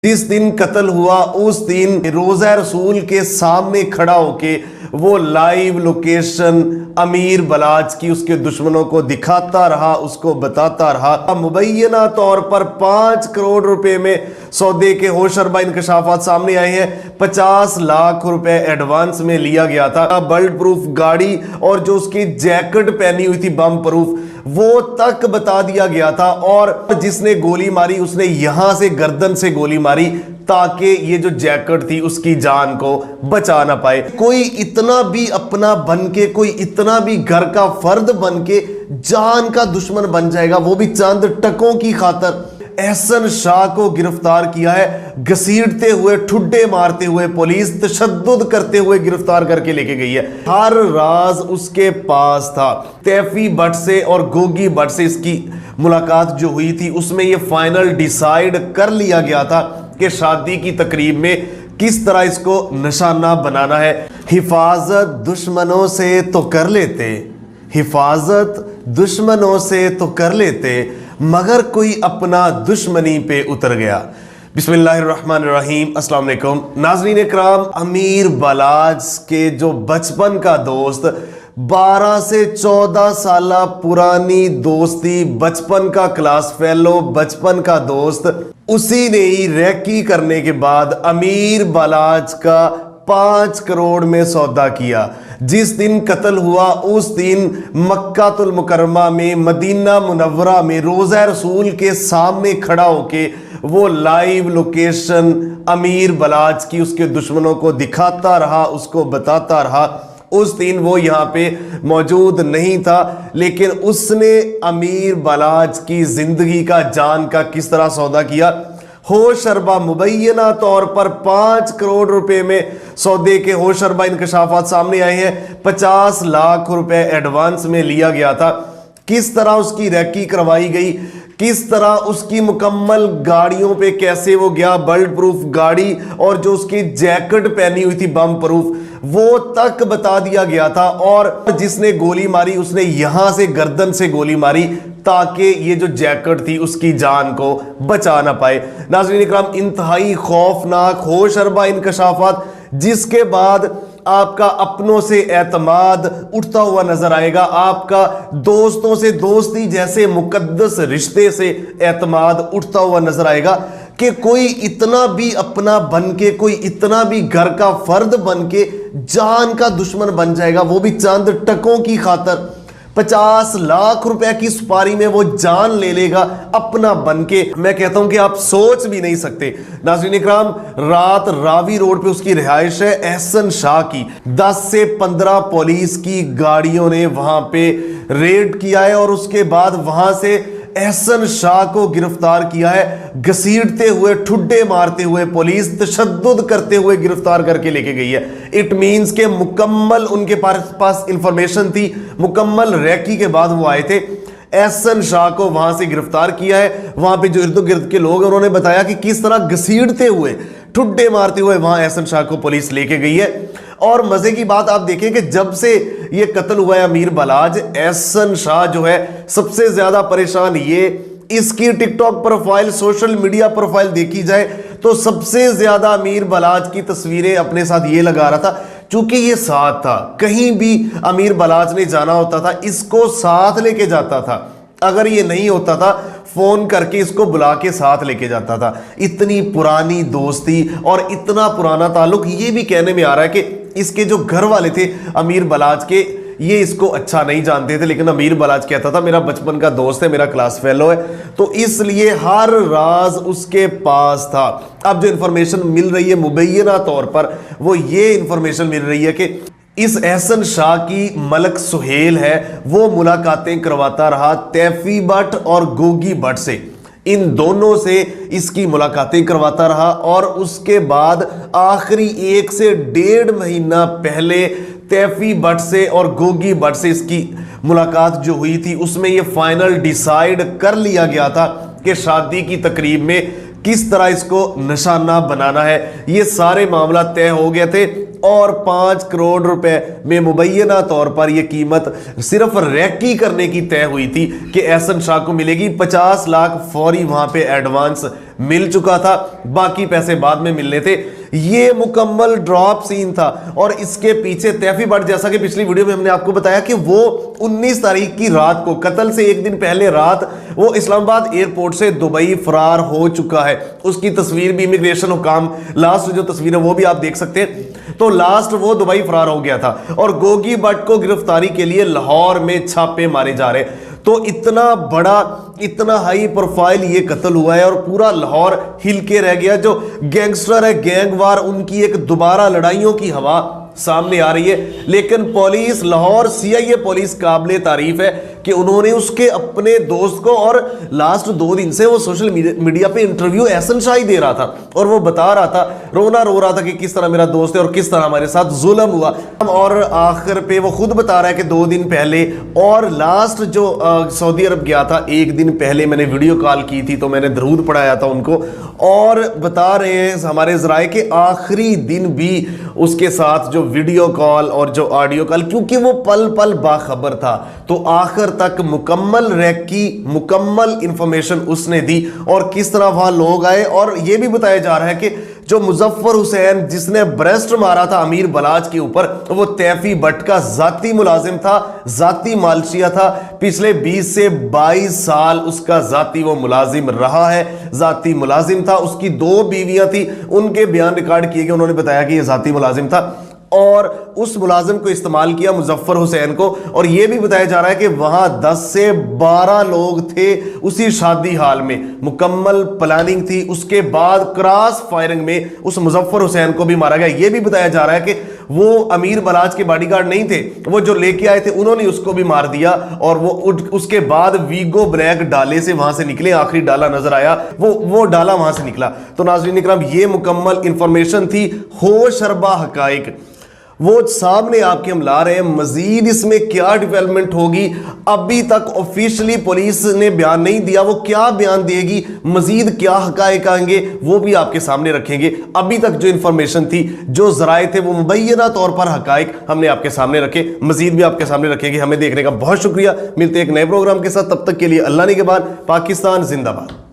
जिस दिन कत्ल हुआ उस दिन रोजा रसूल के सामने खड़ा होके वो लाइव लोकेशन अमीर बलाच की उसके दुश्मनों को दिखाता रहा, उसको बताता रहा। मुबैना तौर पर 5 करोड़ रुपए में सौदे के होशरबा इंकशाफात सामने आए हैं। 50 लाख रुपए एडवांस में लिया गया था। बल्ट प्रूफ गाड़ी और जो उसकी जैकेट पहनी हुई थी बम प्रूफ, वो तक बता दिया गया था। और जिसने गोली मारी उसने यहां से गर्दन से गोली मारी ताकि ये जो जैकेट थी उसकी जान को बचा ना पाए। कोई इतना भी अपना बन के, कोई इतना भी घर का फर्द बन के जान का दुश्मन बन जाएगा, वो भी चंद टकों की खातर। एहसन शाह को गिरफ्तार किया है, घसीटते हुए, ठुड्डे मारते हुए पुलिस तशद्दुद करते हुए गिरफ्तार करके लेके गई है। हर राज उसके पास था। तैफी भट्ट से और गोगी भट्ट से इसकी मुलाकात जो हुई थी उसमें यह फाइनल डिसाइड कर लिया गया था कि शादी की तकरीब में किस तरह इसको निशाना बनाना है। हिफाजत दुश्मनों से तो कर लेते, हिफाजत दुश्मनों से तो कर लेते, मगर कोई अपना दुश्मनी पे उतर गया। बिस्मिल्लाहिर्रहमानिर्रहीम, अस्सलाम वालेकुम नाज़रीन इकराम। अमीर बलाच के जो बचपन का दोस्त, 12 से 14 साल पुरानी दोस्ती, बचपन का क्लास फेलो, बचपन का दोस्त, उसी ने ही रैकी करने के बाद अमीर बलाच का 5 करोड़ में सौदा किया। जिस दिन कत्ल हुआ उस दिन मक्कातुल मुकर्रमा में, मदीना मुनव्वरा में रोजा रसूल के सामने खड़ा होके वो लाइव लोकेशन अमीर बलाच की उसके दुश्मनों को दिखाता रहा, उसको बताता रहा। उस दिन वो यहाँ पे मौजूद नहीं था, लेकिन उसने अमीर बलाच की जिंदगी का, जान का किस तरह सौदा किया। होशरबा मुबैना तौर पर 5 करोड़ रुपए में सौदे के होशरबा इंकशाफात सामने आए हैं। 50 लाख रुपए एडवांस में लिया गया था। किस तरह उसकी रैकी करवाई गई, किस तरह उसकी मुकम्मल गाड़ियों पे कैसे वो गया, बल्ट प्रूफ गाड़ी और जो उसकी जैकेट पहनी हुई थी बम प्रूफ, वो तक बता दिया गया था। और जिसने गोली मारी उसने यहां से गर्दन से गोली मारी ताकि ये जो जैकेट थी उसकी जान को बचा ना पाए। नाज़रीन इकराम, इंतहाई खौफनाक होशरबा इंकशाफात, जिसके बाद आपका अपनों से एतमाद उठता हुआ नजर आएगा, आपका दोस्तों से, दोस्ती जैसे मुकद्दस रिश्ते से एतमाद उठता हुआ नजर आएगा कि कोई इतना भी अपना बन के, कोई इतना भी घर का फर्द बन के जान का दुश्मन बन जाएगा, वो भी चंद टकों की खातर। 50 लाख रुपए की सुपारी में वो जान ले लेगा अपना बन के। मैं कहता हूं कि आप सोच भी नहीं सकते। नाज़रीन इकराम, रात रावी रोड पे उसकी रिहाइश है एहसन शाह की। 10 से 15 पुलिस की गाड़ियों ने वहां पे रेड किया है और उसके बाद वहां से एहसन शाह को गिरफ्तार किया है। घसीटते हुए, ठुड्डे मारते हुए पुलिस तशद्दुद करते हुए गिरफ्तार करके लेके गई है। इट मींस के मुकम्मल उनके पास इंफॉर्मेशन थी, मुकम्मल रैकी के बाद वो आए थे। एहसन शाह को वहां से गिरफ्तार किया है। वहां पे जो इर्द गिर्द के लोग, उन्होंने बताया कि किस तरह घसीटते हुए, ठुड्डे मारते हुए वहां एहसन शाह को पुलिस लेके गई है। और मजे की बात आप देखें कि जब से ये कत्ल हुआ है अमीर बलाच, एहसन शाह जो है सबसे ज्यादा परेशान, ये इसकी TikTok profile, social media profile देखी जाए तो सबसे ज्यादा अमीर बलाच की तस्वीरें अपने साथ ये लगा रहा था। चूंकि ये साथ था, कहीं भी अमीर बलाच ने जाना होता था इसको साथ लेके जाता था। अगर ये नहीं होता था फोन करके इसको बुला के साथ लेके जाता था। इतनी पुरानी दोस्ती और इतना पुराना ताल्लुक। ये भी कहने में आ रहा है कि इसके जो घर वाले थे अमीर बलाच के, ये इसको अच्छा नहीं जानते थे, लेकिन अमीर बलाच कहता था मेरा बचपन का दोस्त है, मेरा क्लास फेलो है, तो इसलिए हर राज उसके पास था। अब जो इंफॉर्मेशन मिल रही है मुबैना तौर पर, वो ये इंफॉर्मेशन मिल रही है कि इस एहसन शाह की मलक सुहेल है, वो मुलाकातें करवाता रहा तैफी भट्ट और गोगी भट्ट से। इन दोनों से इसकी मुलाकातें करवाता रहा और उसके बाद आखिरी 1 से 1.5 महीना पहले तैफी भट्ट से और गोगी भट्ट से इसकी मुलाकात जो हुई थी उसमें यह फाइनल डिसाइड कर लिया गया था कि शादी की तकरीब में किस तरह इसको निशाना बनाना है। ये सारे मामला तय हो गए थे। और 5 करोड़ रुपए में मुबैना तौर पर यह कीमत सिर्फ रेकी करने की तय हुई थी कि एहसन शाह को मिलेगी। 50 लाख फौरी वहां पे एडवांस मिल चुका था, बाकी पैसे बाद में मिलने थे। ये मुकम्मल ड्रॉप सीन था और इसके पीछे तैफी भट्ट, जैसा कि पिछली वीडियो में हमने आपको बताया कि वो 19 तारीख की रात को, कत्ल से एक दिन पहले रात, वो इस्लामाबाद एयरपोर्ट से दुबई फरार हो चुका है। उसकी तस्वीर भी इमिग्रेशन हुकाम, लास्ट जो तस्वीर है वो भी आप देख सकते हैं। तो लास्ट वो दुबई फरार हो गया था और गोगी भट्ट को गिरफ्तारी के लिए लाहौर में छापे मारे जा रहे। तो इतना बड़ा, इतना हाई प्रोफाइल ये कत्ल हुआ है और पूरा लाहौर हिल के रह गया। जो गैंगस्टर है, गैंगवार, उनकी एक दोबारा लड़ाइयों की हवा सामने आ रही है। लेकिन पुलिस, लाहौर सीआईए पुलिस काबिले तारीफ है कि उन्होंने उसके अपने दोस्त को, और लास्ट 2 दिन से वो सोशल मीडिया पे इंटरव्यू एहसन शाह ही दे रहा था और वो बता रहा था, रोना रो रहा था कि किस तरह मेरा दोस्त है और किस तरह हमारे साथ जुल्म हुआ। और आखिर पे वो खुद बता रहा है कि 2 दिन पहले, और लास्ट जो सऊदी अरब गया था 1 दिन पहले मैंने वीडियो कॉल की थी, तो मैंने दरूद पढ़ाया था उनको, और बता रहे हैं हमारे ज़राए के आखिरी दिन भी उसके साथ जो वीडियो कॉल और जो ऑडियो कॉल, क्योंकि वो पल पल बाखबर था, तो आखिर तक मुकम्मल रेकी, मुकम्मल इंफॉर्मेशन उसने दी और किस तरह वहां लोग आए। और यह भी बताया जा रहा है कि जो मुजफ्फर हुसैन जिसने ब्रेस्ट मारा था अमीर बलाच के ऊपर, वो तैफी भट्ट का जाती मुलाजिम था, जाती मालशिया था। पिछले 20 से 22 साल उसका जाती वो मुलाजिम रहा है, जाती मुलाजिम था। उसकी 2 बीवियां थी, उनके बयान रिकॉर्ड किए गए, उन्होंने बताया कि यह जाती मुलाजिम था और उस मुलाजिम को इस्तेमाल किया मुजफ्फर हुसैन को। और यह भी बताया जा रहा है कि वहां 10 से 12 लोग थे उसी शादी हाल में, मुकम्मल प्लानिंग थी। उसके बाद क्रॉस फायरिंग में उस मुजफ्फर हुसैन को भी मारा गया। यह भी बताया जा रहा है कि वो अमीर बलाच के बॉडीगार्ड नहीं थे, वो जो लेके आए थे उन्होंने उसको भी मार दिया। और वो उसके बाद वीगो ब्लैक डाले से वहां से निकले, आखिरी डाला नजर आया, वो डाला वहां से निकला। तो नाज़रीन इकराम, ये मुकम्मल इंफॉर्मेशन थी, होश अरबा हकाइक वो सामने आपके हम ला रहे हैं। मजीद इसमें क्या डेवलपमेंट होगी, अभी तक ऑफिशियली पुलिस ने बयान नहीं दिया, वो क्या बयान देगी, मजीद क्या हकायक आएंगे, वो भी आपके सामने रखेंगे। अभी तक जो इंफॉर्मेशन थी, जो जराए थे, वो मुबैना तौर पर हकायक हमने आपके सामने रखे, मजीद भी आपके सामने रखेंगे। हमें देखने का बहुत शुक्रिया। मिलते हैं एक नए प्रोग्राम के साथ, तब तक के लिए अल्लाह निगहबान। पाकिस्तान जिंदाबाद।